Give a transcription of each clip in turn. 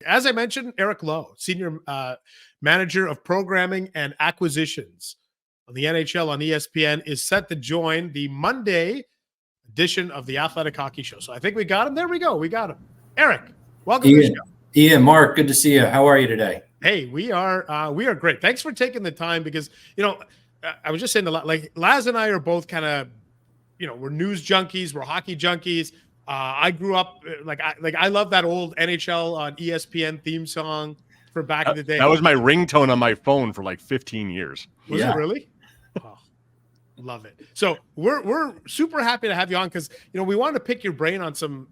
As I mentioned, Eric Lowe, Senior Manager of Programming and Acquisitions on the NHL on ESPN, is set to join the Monday edition of the Athletic Hockey Show. So I think we got him. There we go. We got him. Eric, welcome to the show. Ian, Mark, good to see you. How are you today? Hey, we are great. Thanks for taking the time because, I was just saying like Laz and I are both kind of, we're news junkies, we're hockey junkies. I grew up I love that old NHL on ESPN theme song for back in the day. That was my ringtone on my phone for like 15 years. Was it really? Oh, love it. So we're super happy to have you on because we want to pick your brain on some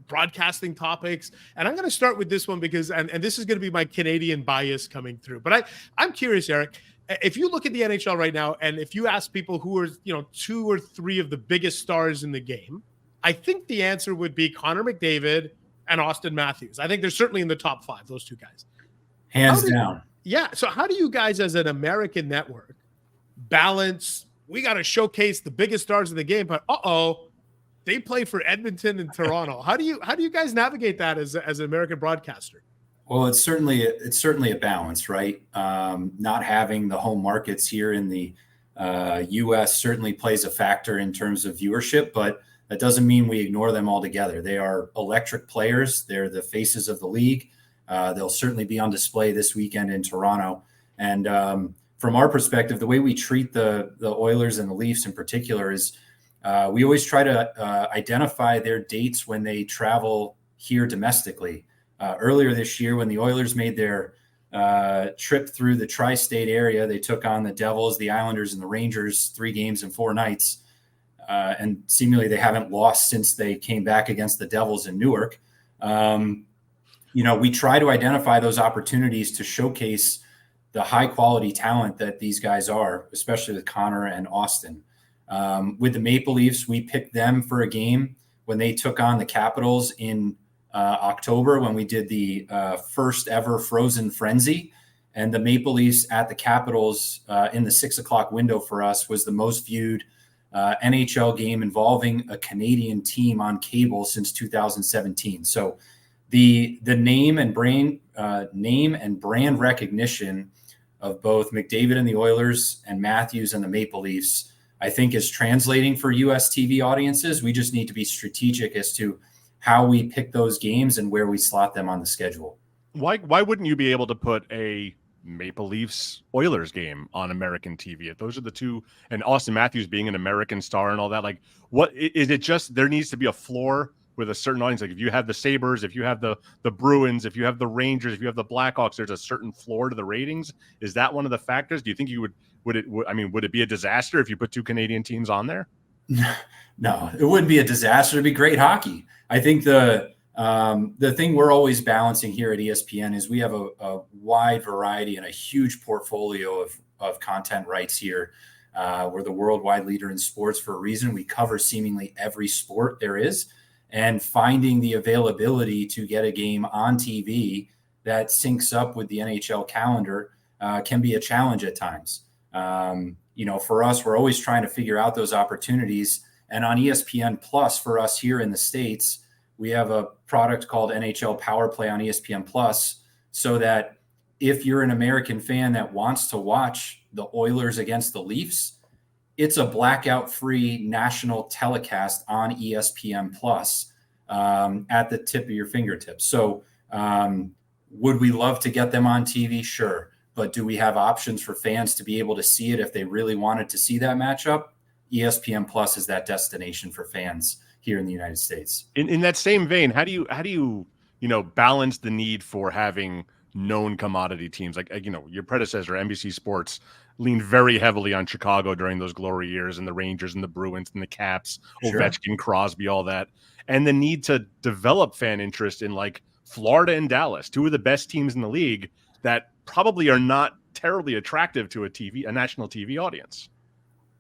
broadcasting topics, and I'm going to start with this one because and this is going to be my Canadian bias coming through. But I'm curious, Eric. If you look at the NHL right now, and if you ask people who are 2 or 3 of the biggest stars in the game, I think the answer would be Connor McDavid and Austin Matthews. I think they're certainly in the top 5, those 2 guys. Hands down. Yeah. So how do you guys as an American network balance, we got to showcase the biggest stars in the game, but they play for Edmonton and Toronto. How do you guys navigate that as an American broadcaster? Well, it's certainly a balance, right? Not having the home markets here in the U.S. certainly plays a factor in terms of viewership, but that doesn't mean we ignore them altogether. They are electric players. They're the faces of the league. They'll certainly be on display this weekend in Toronto. And from our perspective, the way we treat the Oilers and the Leafs in particular is we always try to identify their dates when they travel here domestically. Earlier this year, when the Oilers made their trip through the tri-state area, they took on the Devils, the Islanders, and the Rangers 3 games in 4 nights. And seemingly they haven't lost since they came back against the Devils in Newark. We try to identify those opportunities to showcase the high quality talent that these guys are, especially with Connor and Austin. With the Maple Leafs, we picked them for a game when they took on the Capitals in October, when we did the first ever Frozen Frenzy. And the Maple Leafs at the Capitals in the 6:00 window for us was the most viewed NHL game involving a Canadian team on cable since 2017. So the name and brand recognition of both McDavid and the Oilers and Matthews and the Maple Leafs, I think, is translating for U.S. TV audiences. We just need to be strategic as to how we pick those games and where we slot them on the schedule. Why wouldn't you be able to put a Maple Leafs Oilers game on American TV? If those are the 2, and Austin Matthews being an American star and all that, like, what is it? Just there needs to be a floor with a certain audience. Like if you have the Sabres, if you have the Bruins, if you have the Rangers, if you have the Blackhawks, there's a certain floor to the ratings. Is that one of the factors? Do you think you would it be a disaster if you put 2 Canadian teams on there? No, it wouldn't be a disaster. It'd be great hockey. I think the thing we're always balancing here at ESPN is we have a wide variety and a huge portfolio of content rights here. We're the worldwide leader in sports for a reason. We cover seemingly every sport there is, and finding the availability to get a game on TV that syncs up with the NHL calendar can be a challenge at times. For us, we're always trying to figure out those opportunities. And on ESPN Plus, for us here in the States, we have a product called NHL Power Play on ESPN Plus, so that if you're an American fan that wants to watch the Oilers against the Leafs, it's a blackout-free national telecast on ESPN Plus at the tip of your fingertips. So would we love to get them on TV? Sure. But do we have options for fans to be able to see it if they really wanted to see that matchup? ESPN Plus is that destination for fans here in the United States. In that same vein, how do you balance the need for having known commodity teams like your predecessor NBC Sports leaned very heavily on Chicago during those glory years, and the Rangers and the Bruins and the Caps, sure. Ovechkin, Crosby, all that, and the need to develop fan interest in like Florida and Dallas, 2 of the best teams in the league that probably are not terribly attractive to a national TV audience.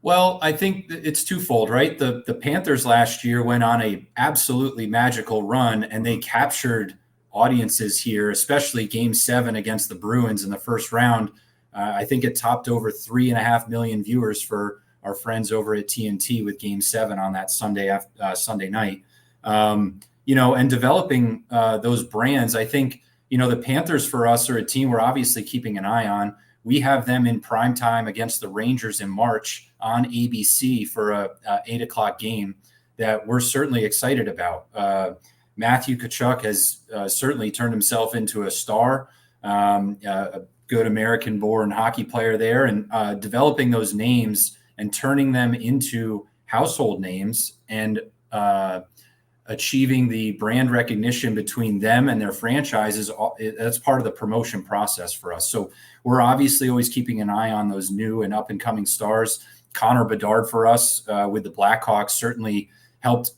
Well, I think it's twofold, right? The Panthers last year went on a absolutely magical run, and they captured audiences here, especially Game 7 against the Bruins in the first round. I think it topped over 3.5 million viewers for our friends over at TNT with Game 7 on that Sunday night. And developing those brands, I think, the Panthers for us are a team we're obviously keeping an eye on. We have them in prime time against the Rangers in March on ABC for a 8:00 game that we're certainly excited about. Matthew Tkachuk has certainly turned himself into a star, a good American-born hockey player there, and developing those names and turning them into household names and achieving the brand recognition between them and their franchises. That's part of the promotion process for us. So we're obviously always keeping an eye on those new and up-and-coming stars. Connor Bedard for us with the Blackhawks certainly helped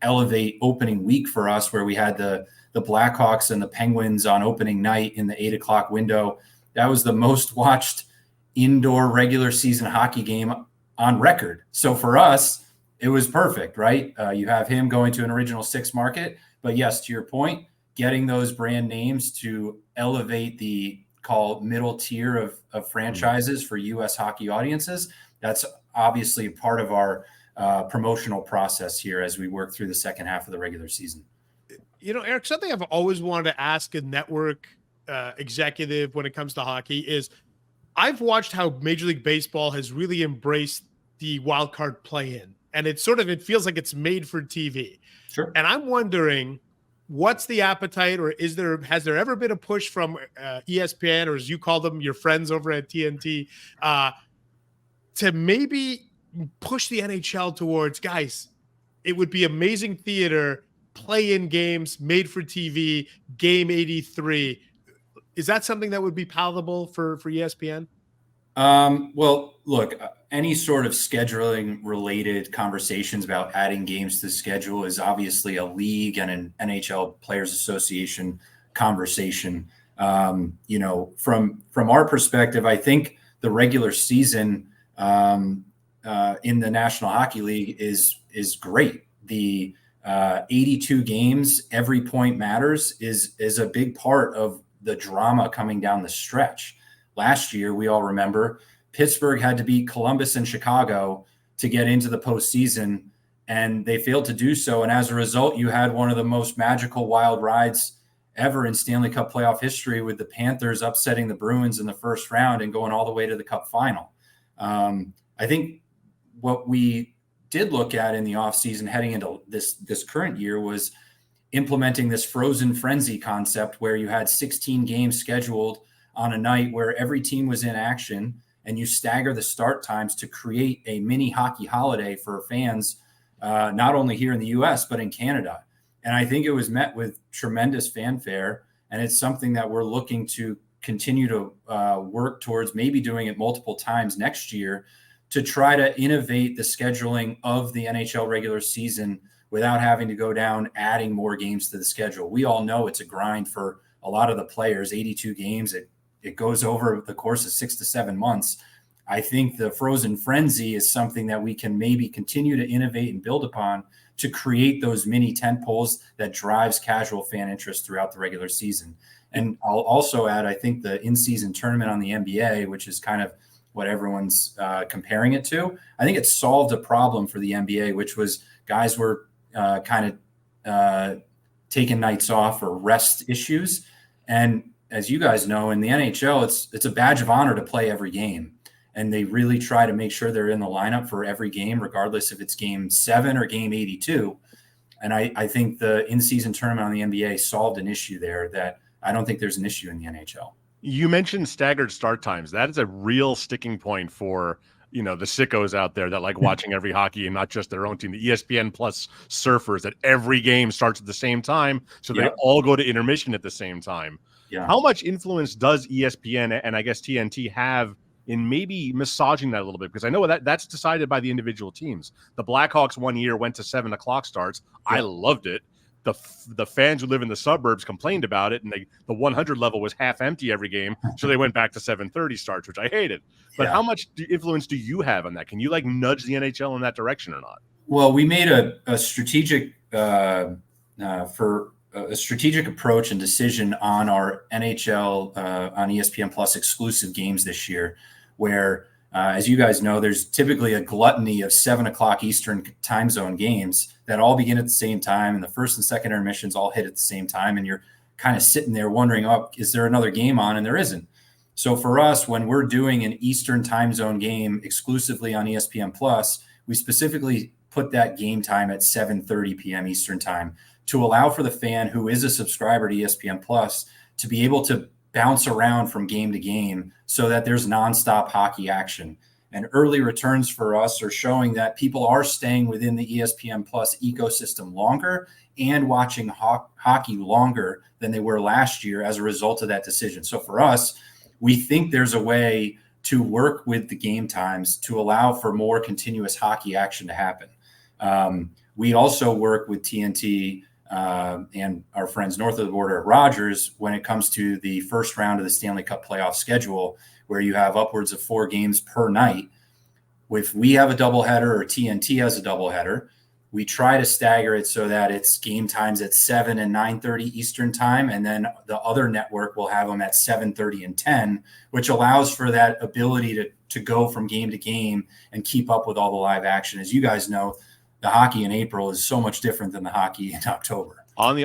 elevate opening week for us, where we had the Blackhawks and the Penguins on opening night in the 8:00 window. That was the most watched indoor regular season hockey game on record. So for us, it was perfect, right? You have him going to an Original Six market, but yes, to your point, getting those brand names to elevate the middle tier of franchises for U.S. hockey audiences. That's obviously a part of our promotional process here as we work through the second half of the regular season. Eric, something I've always wanted to ask a network executive when it comes to hockey is I've watched how Major League Baseball has really embraced the wild card play-in, and it feels like it's made for TV. Sure. And I'm wondering, what's the appetite, or has there ever been a push from ESPN, or as you call them, your friends over at TNT, to maybe push the NHL towards, guys, it would be amazing theater, play-in games made for TV, game 83. Is that something that would be palatable for ESPN? Well, look, any sort of scheduling related conversations about adding games to the schedule is obviously a league and an NHL Players Association conversation. From our perspective, I think the regular season in the National Hockey League is great. The 82 games, every point matters is a big part of the drama coming down the stretch. Last year, we all remember Pittsburgh had to beat Columbus and Chicago to get into the postseason, and they failed to do so. And as a result, you had one of the most magical wild rides ever in Stanley Cup playoff history, with the Panthers upsetting the Bruins in the first round and going all the way to the Cup final. I think what we did look at in the offseason heading into this current year was implementing this frozen frenzy concept, where you had 16 games scheduled on a night where every team was in action, and you stagger the start times to create a mini hockey holiday for fans, not only here in the US, but in Canada. And I think it was met with tremendous fanfare, and it's something that we're looking to continue to work towards, maybe doing it multiple times next year, to try to innovate the scheduling of the NHL regular season without having to go down adding more games to the schedule. We all know it's a grind for a lot of the players. 82 games, it goes over the course of 6 to 7 months. I think the frozen frenzy is something that we can maybe continue to innovate and build upon to create those mini tent poles that drives casual fan interest throughout the regular season. And I'll also add, I think the in-season tournament on the NBA, which is kind of what everyone's comparing it to, I think it solved a problem for the NBA, which was guys were kind of taking nights off or rest issues. And as you guys know, in the NHL, it's a badge of honor to play every game. And they really try to make sure they're in the lineup for every game, regardless if it's game 7 or game 82. And I think the in-season tournament on the NBA solved an issue there that I don't think there's an issue in the NHL. You mentioned staggered start times. That is a real sticking point for, the sickos out there that like watching every hockey and not just their own team. The ESPN Plus surfers, that every game starts at the same time, so they all go to intermission at the same time. Yeah. How much influence does ESPN and I guess TNT have in maybe massaging that a little bit? Because I know that's decided by the individual teams. The Blackhawks one year went to 7 o'clock starts. Yeah. I loved it. The fans who live in the suburbs complained about it, and the 100 level was half empty every game, so they went back to 7:30 starts, which I hated. But how much influence do you have on that? Can you nudge the NHL in that direction or not? Well, we made a strategic strategic approach and decision on our NHL on ESPN Plus exclusive games this year, where as you guys know, there's typically a gluttony of 7 o'clock Eastern time zone games that all begin at the same time, and the first and second intermissions all hit at the same time, and you're kind of sitting there wondering, oh, is there another game on? And there isn't. So for us, when we're doing an Eastern time zone game exclusively on ESPN Plus, we specifically put that game time at 7:30 p.m. Eastern time to allow for the fan who is a subscriber to ESPN Plus to be able to bounce around from game to game so that there's nonstop hockey action. And early returns for us are showing that people are staying within the ESPN Plus ecosystem longer and watching hockey longer than they were last year as a result of that decision. So for us, we think there's a way to work with the game times to allow for more continuous hockey action to happen. We also work with TNT and our friends north of the border at Rogers when it comes to the first round of the Stanley Cup playoff schedule, where you have upwards of 4 games per night. If we have a doubleheader or TNT has a doubleheader, we try to stagger it so that it's game times at 7 and 9:30 Eastern time, and then the other network will have them at 7:30 and 10, which allows for that ability to go from game to game and keep up with all the live action. As you guys know, the hockey in April is so much different than the hockey in October. On the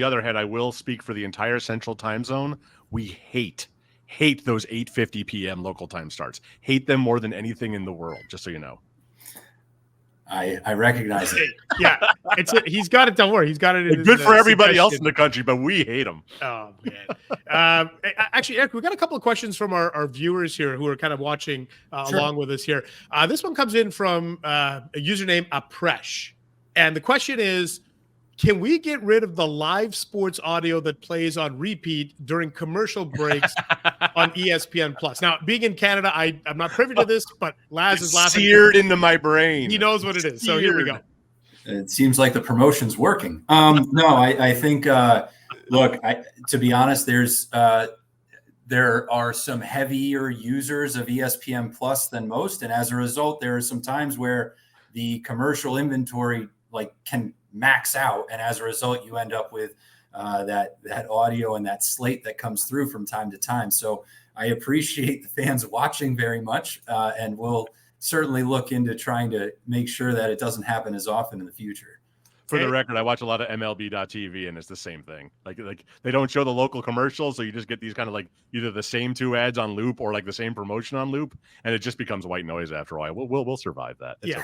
other hand, I will speak for the entire Central Time Zone. We hate those 8:50 p.m. local time starts. Hate them more than anything in the world. Just so you know. I recognize it. Yeah, he's got it. Don't worry, he's got it. It's good for everybody else in the country, but we hate them. Oh man. Actually, Eric, we got a couple of questions from our viewers here who are kind of watching along with us here. This one comes in from a username Apresh, and the question is, can we get rid of the live sports audio that plays on repeat during commercial breaks on ESPN Plus? Now, being in Canada, I'm not privy to this, but Laz is laughing. Seared into my brain. He knows what it is. So here we go. It seems like the promotion's working. No, I think, look, to be honest, there are some heavier users of ESPN Plus than most. And as a result, there are some times where the commercial inventory can max out, and as a result you end up with that audio and that slate that comes through from time to time. So I appreciate the fans watching very much, and we'll certainly look into trying to make sure that it doesn't happen as often in the future. For the record, I watch a lot of MLB.TV, and it's the same thing. Like they don't show the local commercials, so you just get these kind of either the same 2 ads on loop or the same promotion on loop, and it just becomes white noise after a while. We'll survive that. It's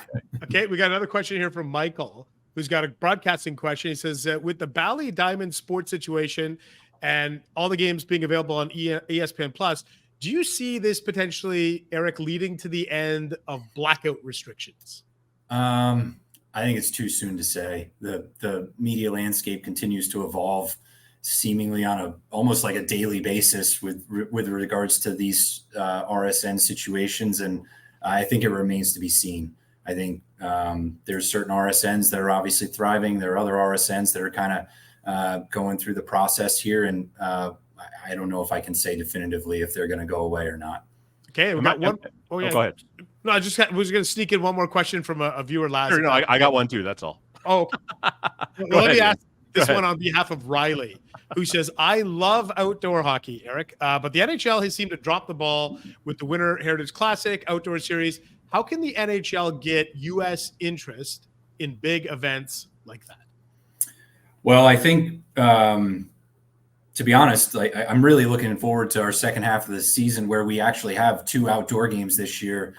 Okay. We got another question here from Michael, who's got a broadcasting question. He says, with the Bally Diamond sports situation and all the games being available on ESPN Plus, do you see this potentially, Eric, leading to the end of blackout restrictions? I think it's too soon to say. The media landscape continues to evolve seemingly on almost like a daily basis with regards to these RSN situations. And I think it remains to be seen. I think there's certain RSNs that are obviously thriving. There are other RSNs that are kind of going through the process here. And I don't know if I can say definitively if they're going to go away or not. Okay, we got one. Oh, yeah. Go ahead. No, I was going to sneak in one more question from a viewer last. Sure, no, I got one too. That's all. Oh, let me ask this one on behalf of Riley, who says, I love outdoor hockey, Eric, but the NHL has seemed to drop the ball with the Winter Heritage Classic outdoor series. How can the NHL get U.S. interest in big events like that? Well, I think, to be honest, I'm really looking forward to our second half of the season where we actually have 2 outdoor games this year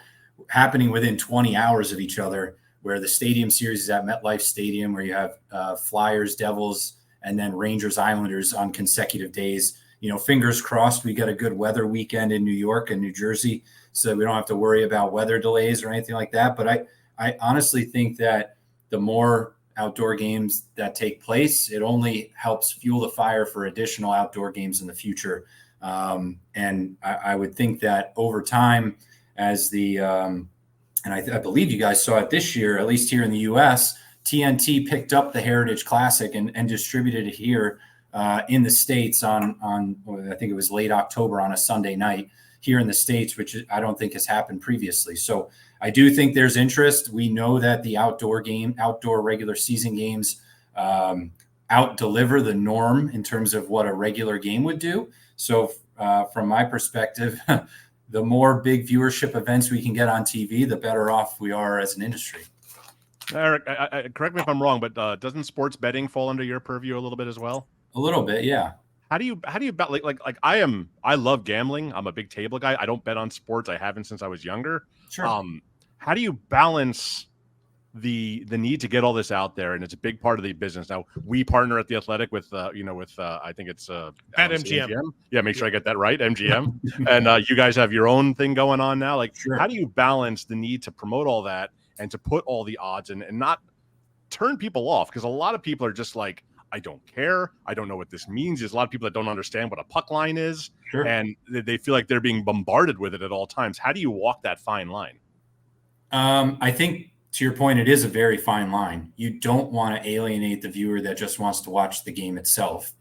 happening within 20 hours of each other, where the Stadium Series is at MetLife Stadium, where you have Flyers, Devils, and then Rangers, Islanders on consecutive days. Fingers crossed we get a good weather weekend in New York and New Jersey, so we don't have to worry about weather delays or anything like that. But I honestly think that the more outdoor games that take place, it only helps fuel the fire for additional outdoor games in the future. And I would think that over time, as and I believe you guys saw it this year, at least here in the U.S., TNT picked up the Heritage Classic and distributed it here in the States on I think it was late October on a Sunday night here in the States, which I don't think has happened previously. So I do think there's interest. We know that the outdoor regular season games out-deliver the norm in terms of what a regular game would do. So from my perspective, the more big viewership events we can get on TV, the better off we are as an industry. Eric, correct me if I'm wrong, but doesn't sports betting fall under your purview a little bit as well? A little bit, yeah. How do you bet? I love gambling. I'm a big table guy. I don't bet on sports. I haven't since I was younger. Sure. How do you balance the need to get all this out there? And it's a big part of the business. Now we partner at the Athletic with I think it's at MGM. Yeah, make sure I get that right, MGM. And you guys have your own thing going on now. Like, Sure. How do you balance the need to promote all that and to put all the odds in and not turn people off? Because a lot of people are just like, I don't care. I don't know what this means. There's a lot of people that don't understand what a puck line is. Sure. And they feel like they're being bombarded with it at all times. How do you walk that fine line? I think, to your point, it is a very fine line. You don't want to alienate the viewer that just wants to watch the game itself.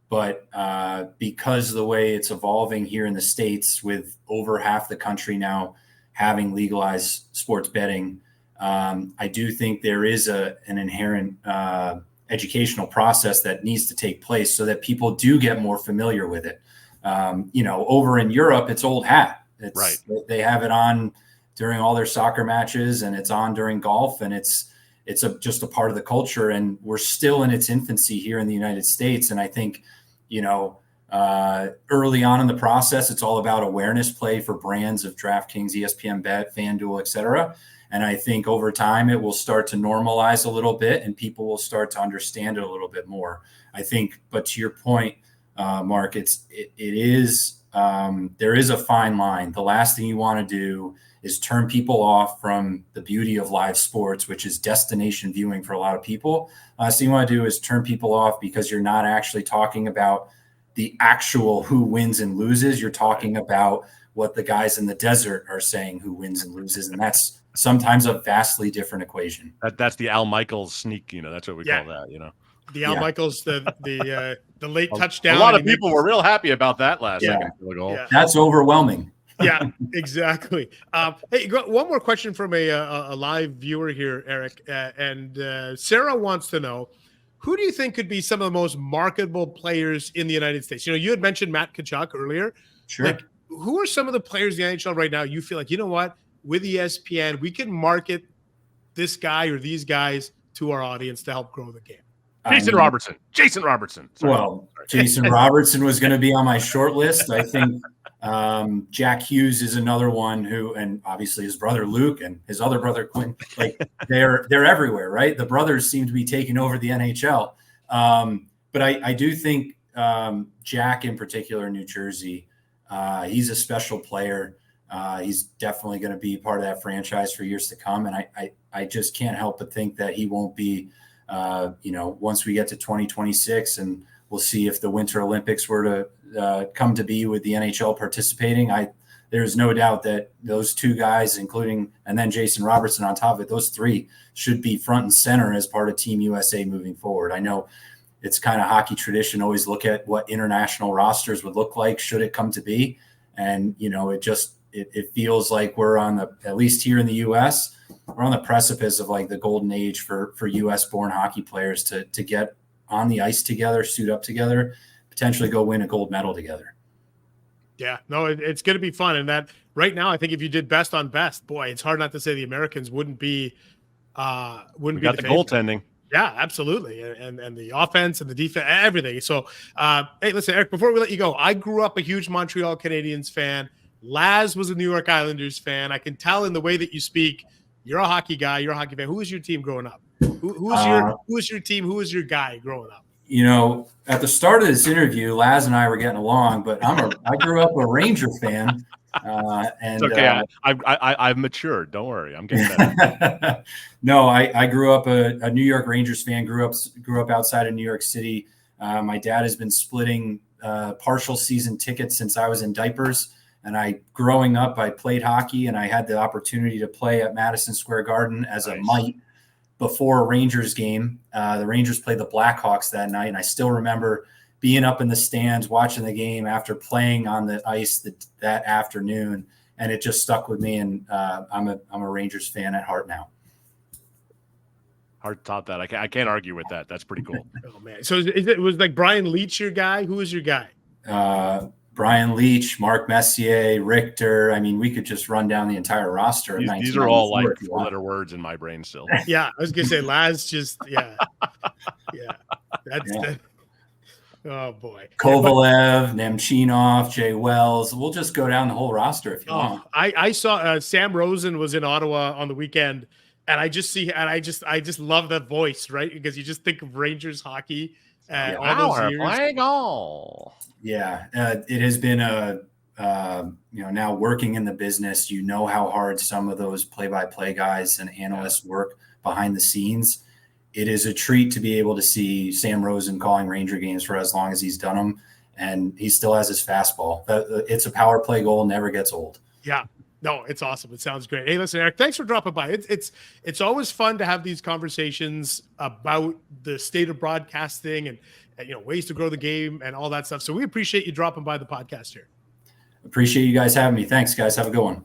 But because of the way it's evolving here in the States, with over half the country now having legalized sports betting, I do think there is an inherent educational process that needs to take place so that people do get more familiar with it. Over in Europe, it's old hat. Right. They have it on during all their soccer matches, and it's on during golf, and it's just a part of the culture. And we're still in its infancy here in the United States. And I think, early on in the process, it's all about awareness play for brands of DraftKings, ESPN Bet, FanDuel, et cetera. And I think over time it will start to normalize a little bit and people will start to understand it a little bit more. I think, but to your point, Mark, there is a fine line. The last thing you want to do is turn people off from the beauty of live sports, which is destination viewing for a lot of people. Last thing you want to do is turn people off because you're not actually talking about the actual who wins and loses. You're talking about what the guys in the desert are saying who wins and loses. And that's sometimes a vastly different equation. That's the Al Michaels sneak, that's what we call that, The Al Michaels, the late touchdown. A lot of people were real happy about that last second goal. Yeah. That's overwhelming. Yeah, exactly. Hey, one more question from a live viewer here, Eric. And Sarah wants to know, who do you think could be some of the most marketable players in the United States? You had mentioned Matt Tkachuk earlier. Sure. Like, who are some of the players in the NHL right now you feel like, you know what, with ESPN, we can market this guy or these guys to our audience to help grow the game? Jason Robertson. Sorry. Well, Jason Robertson was going to be on my short list. I think Jack Hughes is another one who, and obviously his brother Luke and his other brother Quinn, like they're everywhere, right? The brothers seem to be taking over the NHL. But I do think Jack in particular in New Jersey, he's a special player. He's definitely going to be part of that franchise for years to come. And I just can't help but think that he won't be, once we get to 2026 and we'll see if the Winter Olympics were to come to be with the NHL participating. There's no doubt that those two guys, and then Jason Robertson on top of it, those three should be front and center as part of Team USA moving forward. I know it's kind of hockey tradition, always look at what international rosters would look like should it come to be. And, it feels like we're at least here in the US, we're on the precipice of like the golden age for US born hockey players to get on the ice together, suit up together, potentially go win a gold medal together. Yeah, no, it's going to be fun. And that right now, I think if you did best on best, boy, it's hard not to say the Americans wouldn't be the goaltending. Yeah, absolutely. And the offense and the defense, everything. So, hey, listen, Eric, before we let you go, I grew up a huge Montreal Canadiens fan. Laz was a New York Islanders fan. I can tell in the way that you speak, you're a hockey guy, you're a hockey fan. Who was your team growing up? Who was your team? Who was your guy growing up? At the start of this interview, Laz and I were getting along, but I grew up a Ranger fan. And it's okay. I've matured. Don't worry. I'm getting better. No, I grew up a New York Rangers fan, grew up outside of New York City. My dad has been splitting partial season tickets since I was in diapers. And growing up, I played hockey and I had the opportunity to play at Madison Square Garden as a mite before a Rangers game. The Rangers played the Blackhawks that night. And I still remember being up in the stands, watching the game after playing on the ice that afternoon. And it just stuck with me. And I'm a Rangers fan at heart now. Hard to top that. I can't argue with that. That's pretty cool. Oh, man. So was like Brian Leetch your guy? Who was your guy? Brian Leetch, Mark Messier, Richter. I mean, we could just run down the entire roster. These are all like four-letter words in my brain still. Yeah, I was gonna say Laz. Just yeah. Oh boy. Kovalev, Nemchinov, Jay Wells. We'll just go down the whole roster if you want. I saw Sam Rosen was in Ottawa on the weekend, and I just love that voice, right? Because you just think of Rangers hockey all those years. Play goal. Yeah, it has been now working in the business, you know how hard some of those play-by-play guys and analysts work behind the scenes. It is a treat to be able to see Sam Rosen calling Ranger games for as long as he's done them, and he still has his fastball. It's a power play goal, never gets old. Yeah, no, it's awesome. It sounds great. Hey, listen, Eric, thanks for dropping by. It's always fun to have these conversations about the state of broadcasting and ways to grow the game and all that stuff. So we appreciate you dropping by the podcast here. Appreciate you guys having me. Thanks, guys. Have a good one.